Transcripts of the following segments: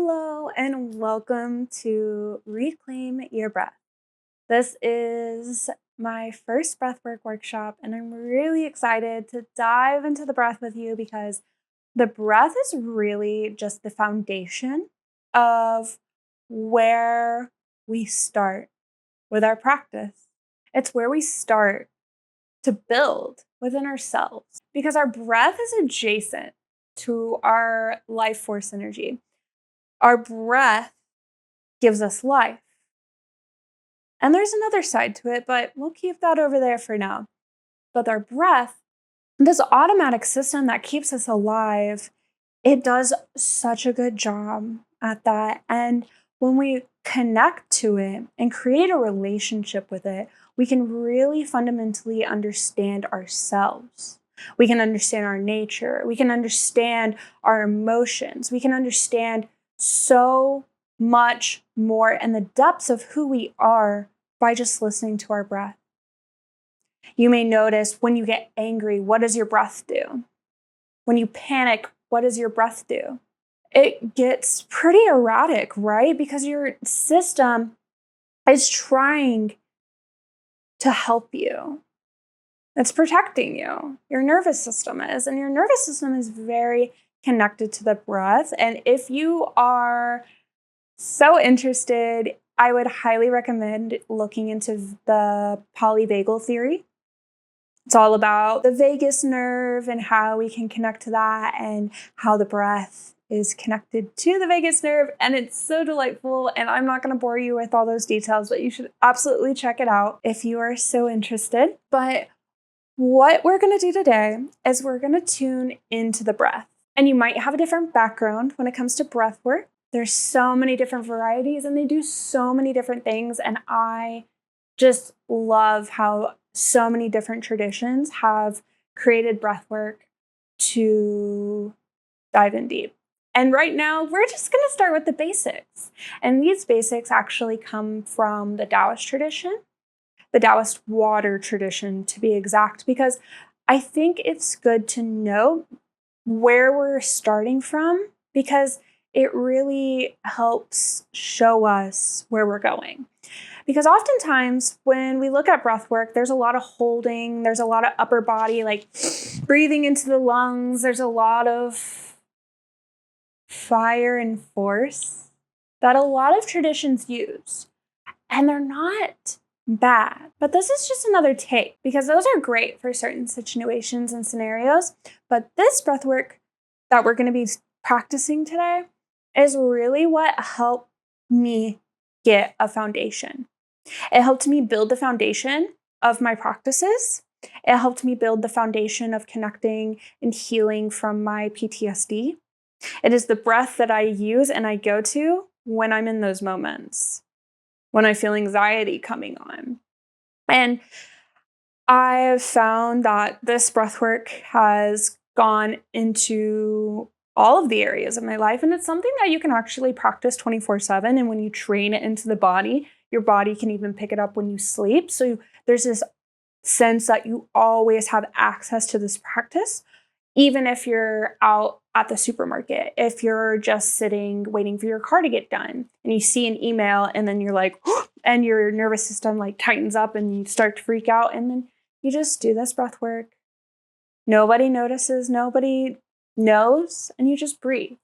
Hello and welcome to Reclaim Your Breath. This is my first breathwork workshop, and I'm really excited to dive into the breath with you because the breath is really just the foundation of where we start with our practice. It's where we start to build within ourselves because our breath is adjacent to our life force energy. Our breath gives us life. And there's another side to it, but we'll keep that over there for now. But our breath, this automatic system that keeps us alive, it does such a good job at that. And when we connect to it and create a relationship with it, we can really fundamentally understand ourselves. We can understand our nature. We can understand our emotions. We can understand so much more and the depths of who we are by just listening to our breath. You may notice when you get angry, what does your breath do? When you panic, what does your breath do? It gets pretty erratic, right? Because your system is trying to help you. It's protecting you. Your nervous system is, and your nervous system is very connected to the breath. And if you are so interested, I would highly recommend looking into the polyvagal theory. It's all about the vagus nerve and how we can connect to that and how the breath is connected to the vagus nerve. And it's so delightful. And I'm not going to bore you with all those details, but you should absolutely check it out if you are so interested. But what we're going to do today is we're going to tune into the breath. And you might have a different background when it comes to breath work. There's so many different varieties and they do so many different things. And I just love how so many different traditions have created breath work to dive in deep. And right now, we're just going to start with the basics. And these basics actually come from the Daoist tradition, the Daoist water tradition to be exact, because I think it's good to know where we're starting from because it really helps show us where we're going. Because oftentimes when we look at breath work, there's a lot of holding, there's a lot of upper body, like breathing into the lungs, there's a lot of fire and force that a lot of traditions use. And they're not bad, but this is just another take because those are great for certain situations and scenarios. But this breath work that we're going to be practicing today is really what helped me get a foundation. It helped me build the foundation of my practices. It helped me build the foundation of connecting and healing from my PTSD. It is the breath that I use and I go to when I'm in those moments, when I feel anxiety coming on. And I've found that this breath work has gone into all of the areas of my life. And it's something that you can actually practice 24/7. And when you train it into the body, your body can even pick it up when you sleep. So there's this sense that you always have access to this practice, even if you're out at the supermarket, if you're just sitting waiting for your car to get done and you see an email and then you're like, and your nervous system like tightens up and you start to freak out. And then you just do this breath work. Nobody notices, nobody knows, and you just breathe.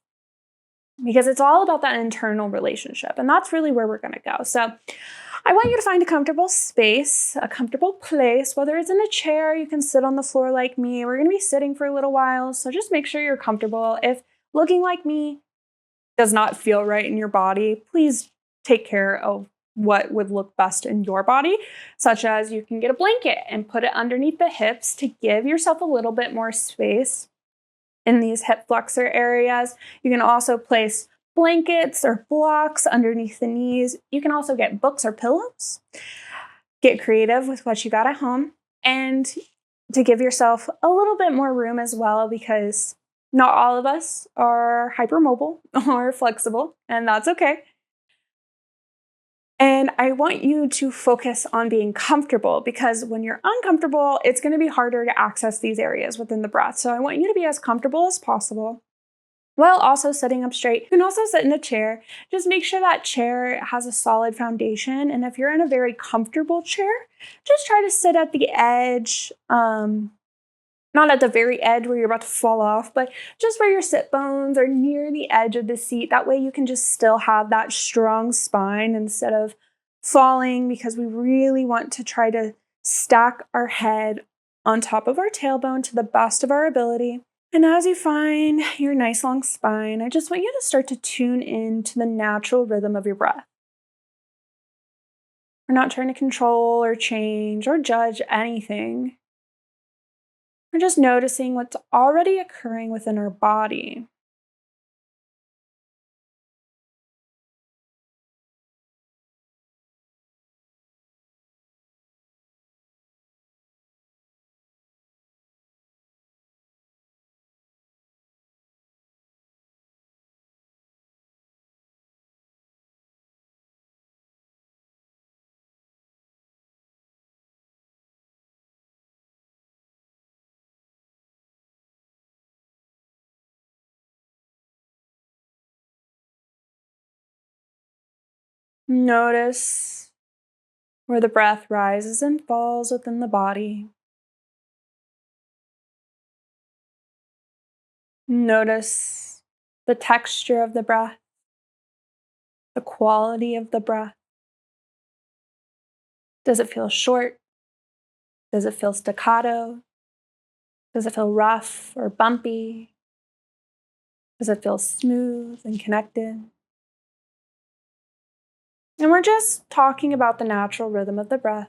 Because it's all about that internal relationship. And that's really where we're going to go. So I want you to find a comfortable space, a comfortable place, whether it's in a chair, you can sit on the floor like me. We're going to be sitting for a little while. So just make sure you're comfortable. If looking like me does not feel right in your body, please take care of what would look best in your body, such as you can get a blanket and put it underneath the hips to give yourself a little bit more space in these hip flexor areas. You can also place blankets or blocks underneath the knees. You can also get books or pillows. Get creative with what you got at home and to give yourself a little bit more room as well, because not all of us are hypermobile or flexible, and that's okay. And I want you to focus on being comfortable because when you're uncomfortable, it's going to be harder to access these areas within the breath. So I want you to be as comfortable as possible. while also sitting up straight. You can also sit in a chair. Just make sure that chair has a solid foundation. And if you're in a very comfortable chair, just try to sit at the edge. Not at the very edge where you're about to fall off, but just where your sit bones are near the edge of the seat. That way you can just still have that strong spine instead of falling, because we really want to try to stack our head on top of our tailbone to the best of our ability. And as you find your nice long spine, I just want you to start to tune in to the natural rhythm of your breath. We're not trying to control or change or judge anything. We're just noticing what's already occurring within our body. Notice where the breath rises and falls within the body. Notice the texture of the breath, the quality of the breath. Does it feel short? Does it feel staccato? Does it feel rough or bumpy? Does it feel smooth and connected? And we're just talking about the natural rhythm of the breath.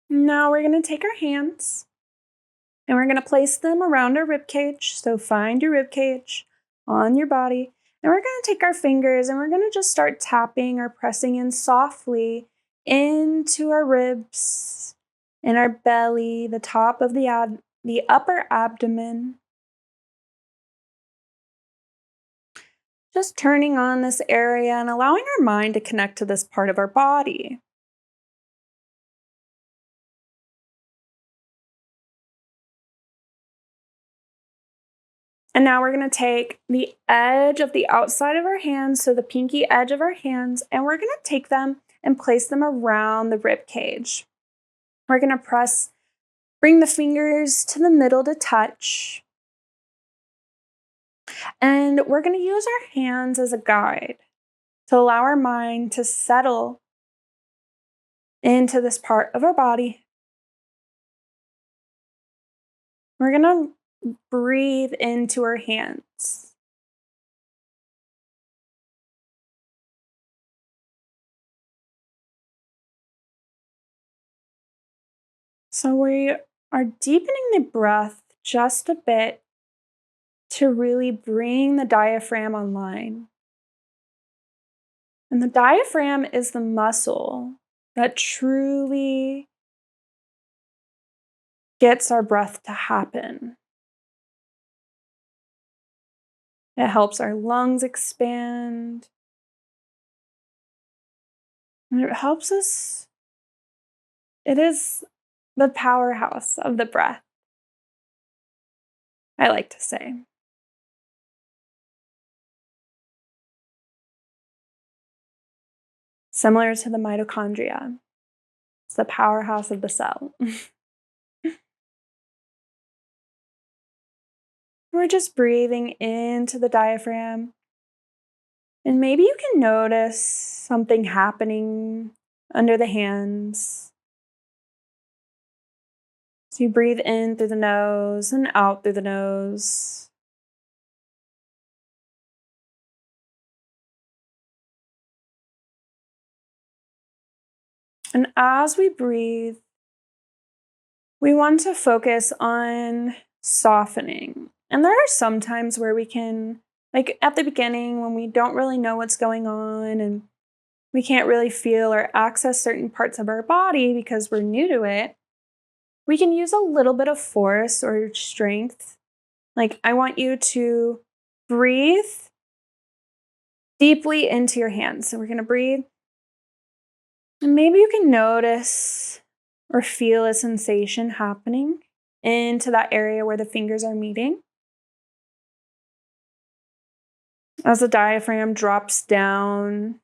Now we're going to take our hands and we're going to place them around our rib cage. So find your rib cage on your body. And we're going to take our fingers and we're going to just start tapping or pressing in softly into our ribs, in our belly, the top of the upper abdomen. Just turning on this area and allowing our mind to connect to this part of our body. And now we're going to take the edge of the outside of our hands, so the pinky edge of our hands, and we're going to take them and place them around the rib cage. We're going to bring the fingers to the middle to touch. And we're going to use our hands as a guide to allow our mind to settle into this part of our body. We're going to breathe into our hands. So we are deepening the breath just a bit to really bring the diaphragm online. And the diaphragm is the muscle that truly gets our breath to happen. It helps our lungs expand. And it helps us, it is the powerhouse of the breath, I like to say. Similar to the mitochondria, it's the powerhouse of the cell. We're just breathing into the diaphragm. And maybe you can notice something happening under the hands. So you breathe in through the nose and out through the nose. And as we breathe, we want to focus on softening. And there are some times where we can, like at the beginning, when we don't really know what's going on and we can't really feel or access certain parts of our body because we're new to it, we can use a little bit of force or strength. Like, I want you to breathe deeply into your hands. So we're going to breathe. And maybe you can notice or feel a sensation happening into that area where the fingers are meeting. As the diaphragm drops down,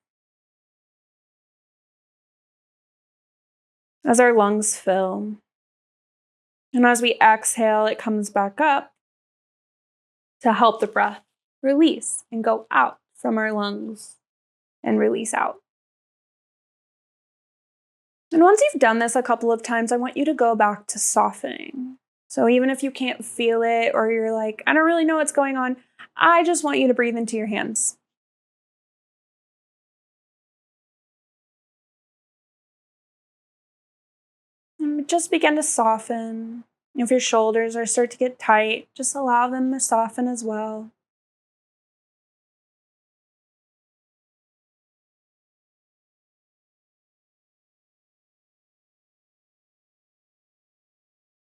as our lungs fill. And as we exhale, it comes back up to help the breath release and go out from our lungs and release out. And once you've done this a couple of times, I want you to go back to softening. So even if you can't feel it or you're like, I don't really know what's going on, I just want you to breathe into your hands. And just begin to soften. If your shoulders are start to get tight, just allow them to soften as well.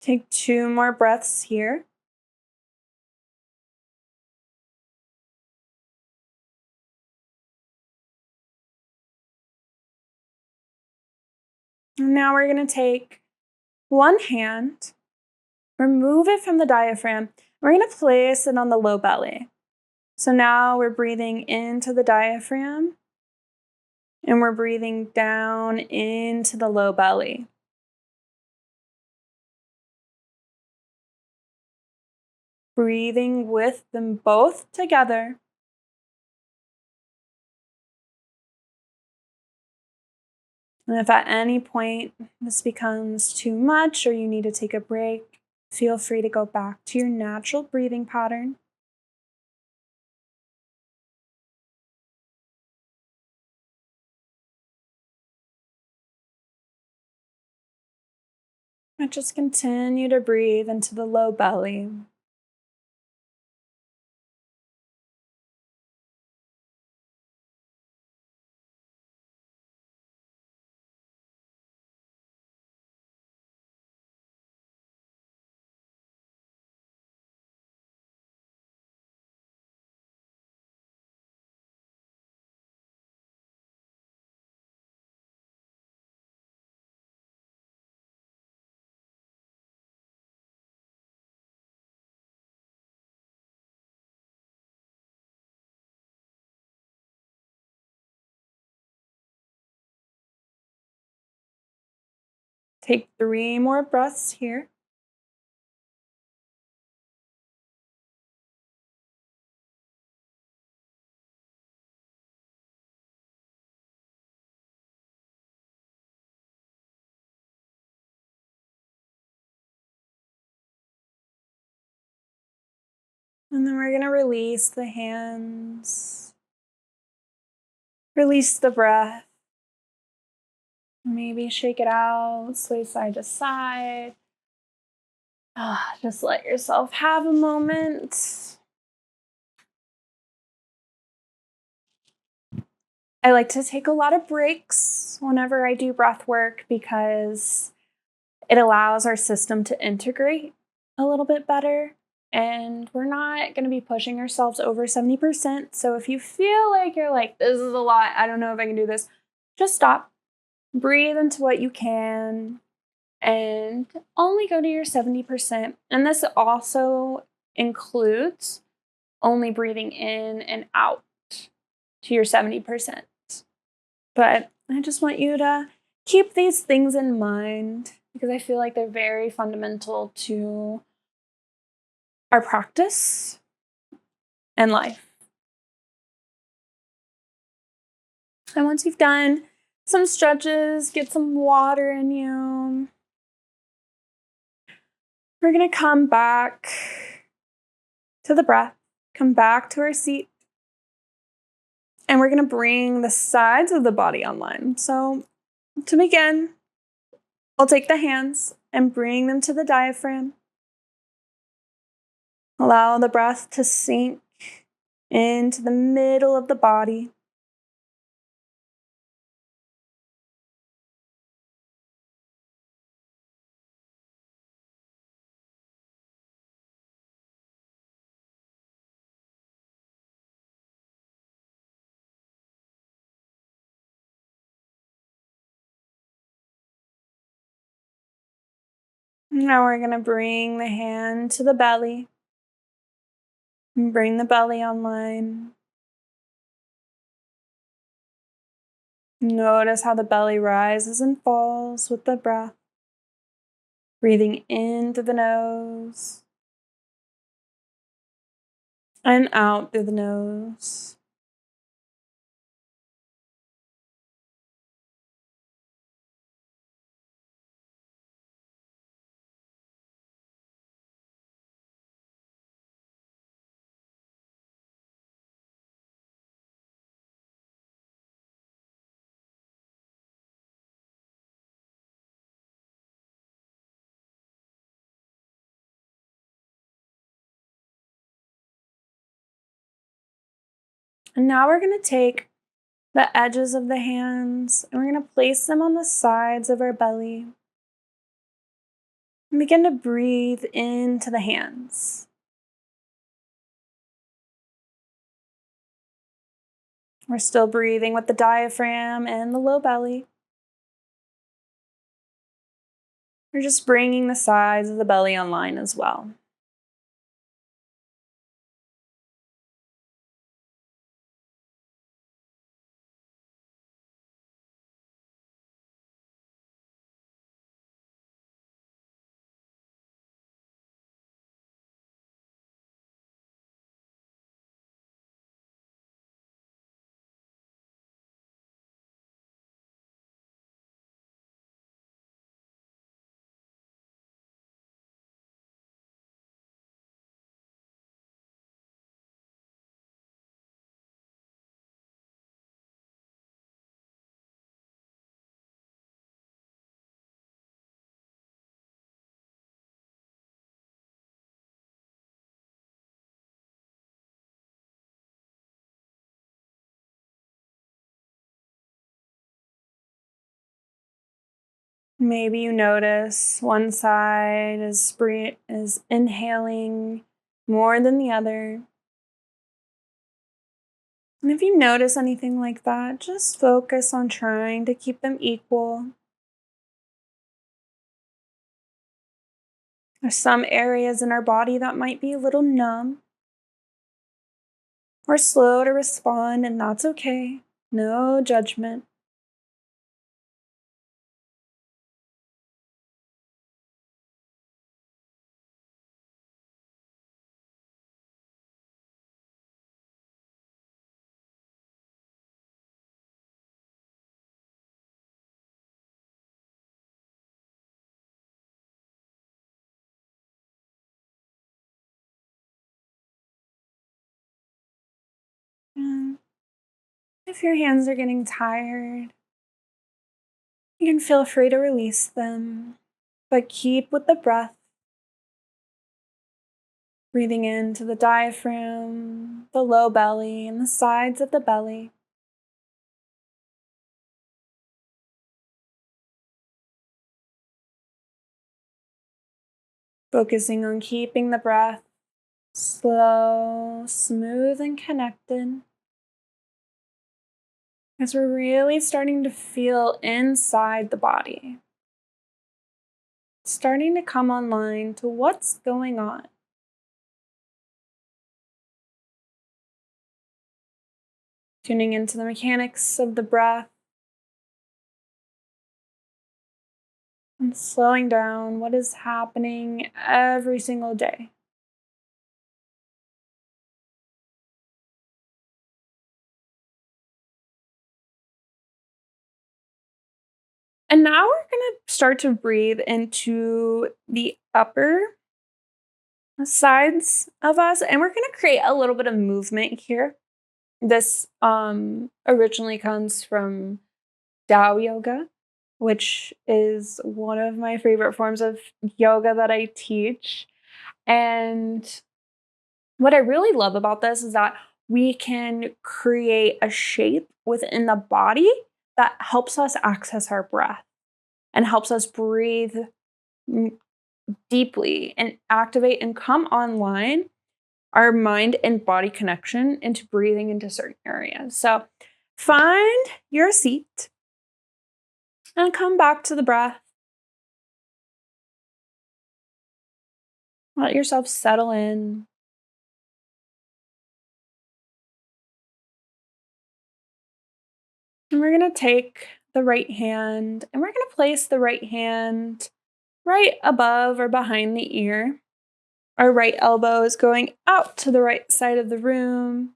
Take 2 more breaths here. And now we're going to take one hand, remove it from the diaphragm. We're going to place it on the low belly. So now we're breathing into the diaphragm and we're breathing down into the low belly. Breathing with them both together. And if at any point this becomes too much or you need to take a break, feel free to go back to your natural breathing pattern. And just continue to breathe into the low belly. Take 3 more breaths here. And then we're going to release the hands. Release the breath. Maybe shake it out, sway side to side. Just let yourself have a moment. I like to take a lot of breaks whenever I do breath work because it allows our system to integrate a little bit better. And we're not going to be pushing ourselves over 70%. So if you feel like you're like, this is a lot, I don't know if I can do this, just stop. Breathe into what you can and only go to your 70%. And this also includes only breathing in and out to your 70%. But I just want you to keep these things in mind because I feel like they're very fundamental to our practice and life. And once you've done some stretches, get some water in you, we're going to come back to the breath, come back to our seat, and we're going to bring the sides of the body online. So to begin, I'll take the hands and bring them to the diaphragm. Allow the breath to sink into the middle of the body. Now we're going to bring the hand to the belly and bring the belly online. Notice how the belly rises and falls with the breath. Breathing in through the nose and out through the nose. And now we're going to take the edges of the hands and we're going to place them on the sides of our belly. And begin to breathe into the hands. We're still breathing with the diaphragm and the low belly. We're just bringing the sides of the belly online as well. Maybe you notice one side is inhaling more than the other. And if you notice anything like that, just focus on trying to keep them equal. There's some areas in our body that might be a little numb or slow to respond, and that's okay. No judgment. And if your hands are getting tired, you can feel free to release them, but keep with the breath. Breathing into the diaphragm, the low belly, and the sides of the belly. Focusing on keeping the breath slow, smooth, and connected. As we're really starting to feel inside the body. Starting to come online to what's going on. Tuning into the mechanics of the breath. And slowing down what is happening every single day. And now we're going to start to breathe into the upper sides of us, and we're going to create a little bit of movement here. This originally comes from Tao yoga, which is one of my favorite forms of yoga that I teach. And what I really love about this is that we can create a shape within the body that helps us access our breath and helps us breathe deeply and activate and come online our mind and body connection into breathing into certain areas. So find your seat and come back to the breath. Let yourself settle in. And we're going to take the right hand and we're going to place the right hand right above or behind the ear. Our right elbow is going out to the right side of the room.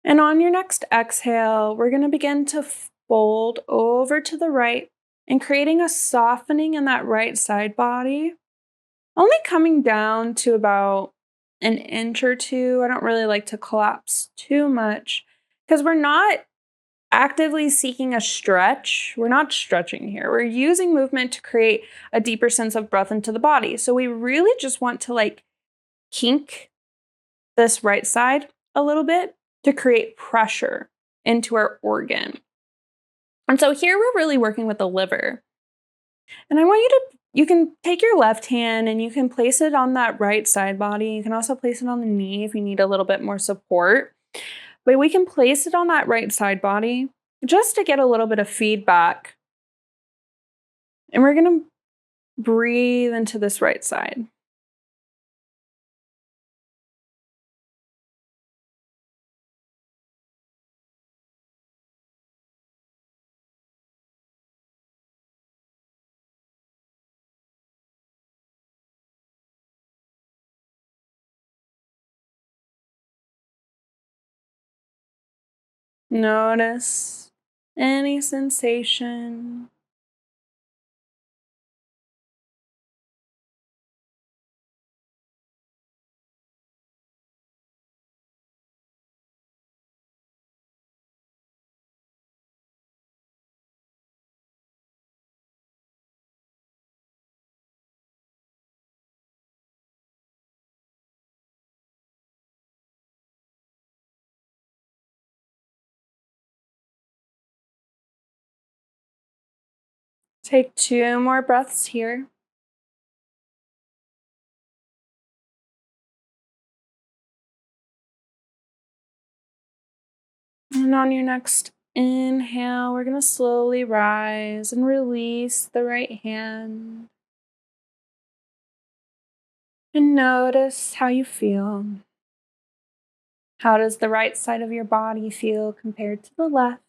And on your next exhale, we're going to begin to fold over to the right and creating a softening in that right side body, only coming down to about an inch or two. I don't really like to collapse too much because we're not actively seeking a stretch. We're not stretching here. We're using movement to create a deeper sense of breath into the body. So we really just want to kink this right side a little bit to create pressure into our organ. And so here we're really working with the liver. And I want you can take your left hand and you can place it on that right side body. You can also place it on the knee if you need a little bit more support. But we can place it on that right side body just to get a little bit of feedback. And we're going to breathe into this right side. Notice any sensation. Take 2 more breaths here. And on your next inhale, we're going to slowly rise and release the right hand. And notice how you feel. How does the right side of your body feel compared to the left?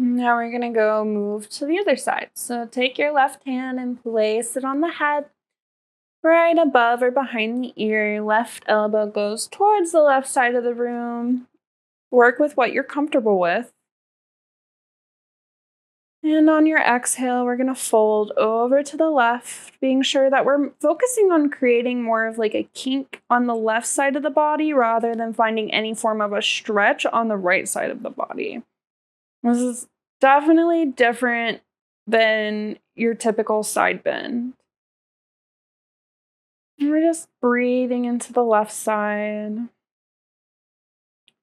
Now we're going to go move to the other side. So take your left hand and place it on the head, right above or behind the ear. Your left elbow goes towards the left side of the room. Work with what you're comfortable with. And on your exhale, we're going to fold over to the left, being sure that we're focusing on creating more of a kink on the left side of the body rather than finding any form of a stretch on the right side of the body. This is definitely different than your typical side bend. And we're just breathing into the left side.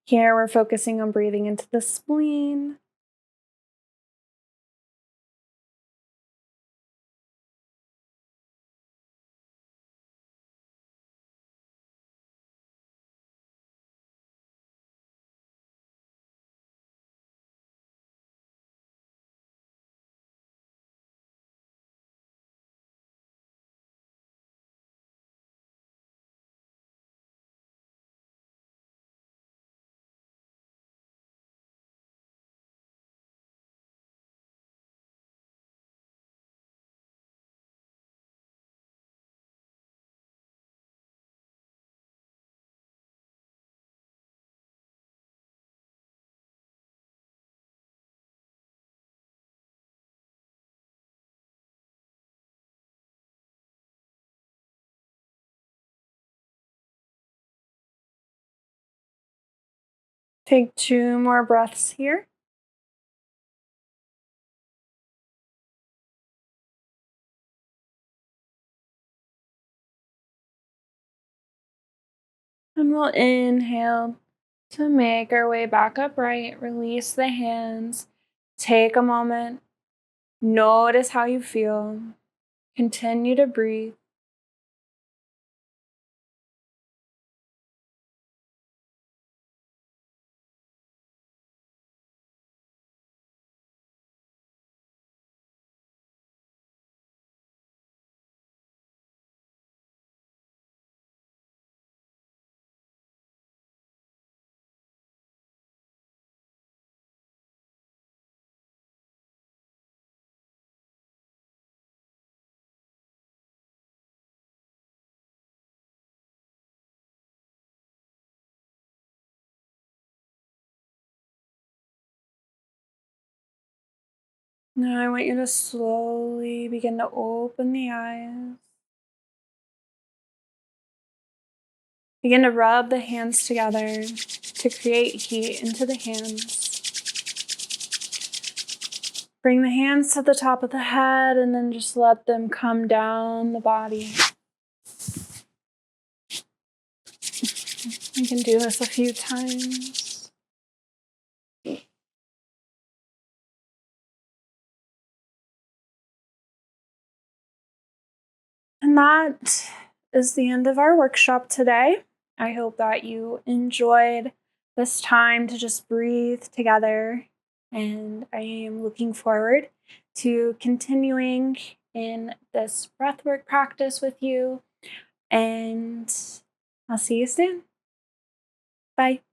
Here, we're focusing on breathing into the spleen. Take 2 more breaths here. And we'll inhale to make our way back upright. Release the hands. Take a moment, notice how you feel, continue to breathe. Now I want you to slowly begin to open the eyes. Begin to rub the hands together to create heat into the hands. Bring the hands to the top of the head and then just let them come down the body. You can do this a few times. And that is the end of our workshop today. I hope that you enjoyed this time to just breathe together. And I am looking forward to continuing in this breathwork practice with you. And I'll see you soon. Bye.